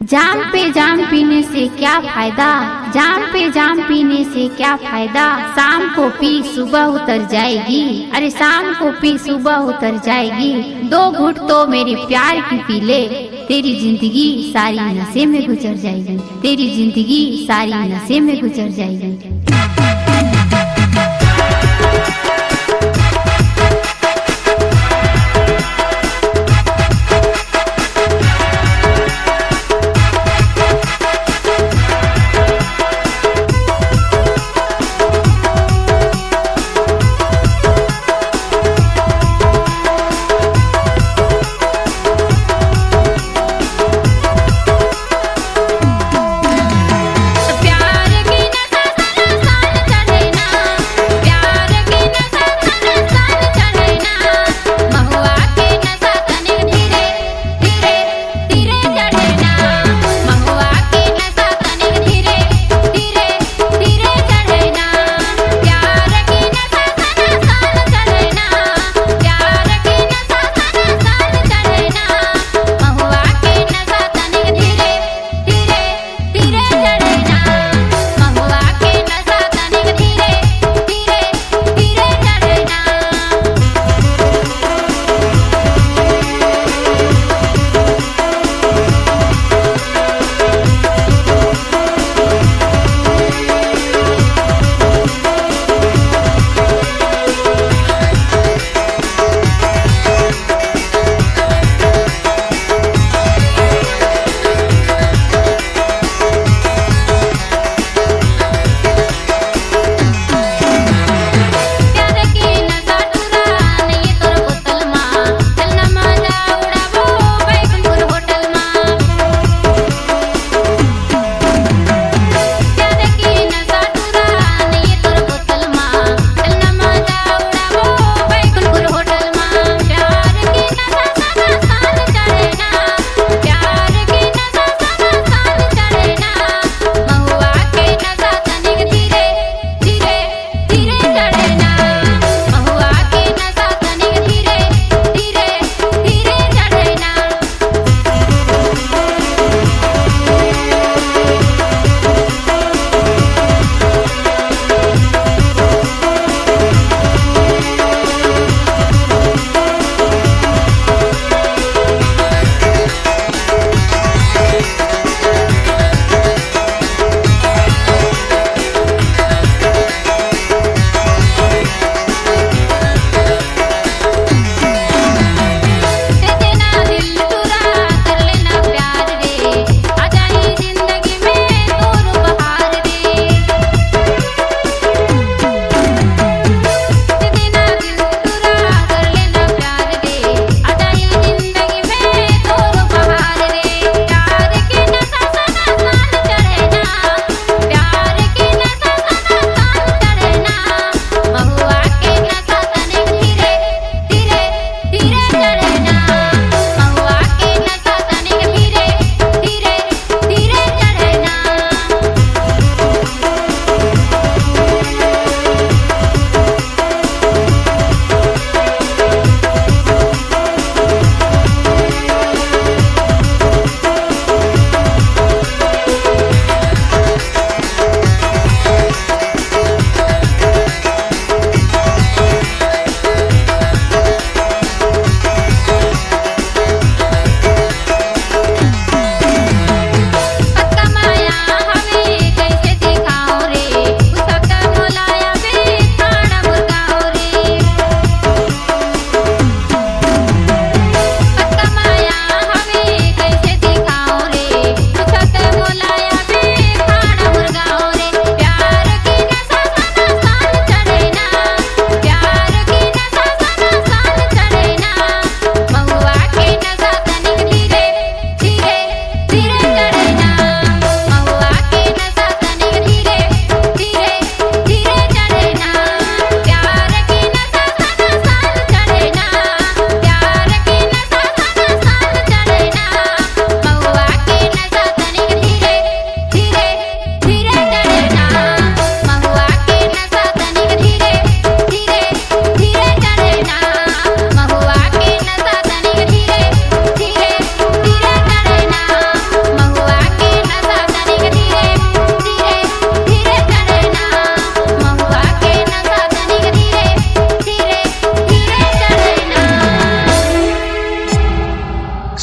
जाम पे जाम पीने से क्या फायदा, जाम पे जाम पीने से क्या फायदा। शाम को पी सुबह उतर जाएगी, अरे शाम को पी सुबह उतर जाएगी। 2 घुट तो मेरे प्यार की पी ले, तेरी जिंदगी सारी नशे में गुजर जाएगी, तेरी जिंदगी सारी नशे में गुजर जाएगी। प्यार की नशा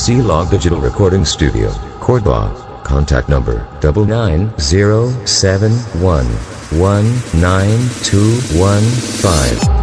C-Log Digital Recording Studio, Cordoba. Contact number 9907119215.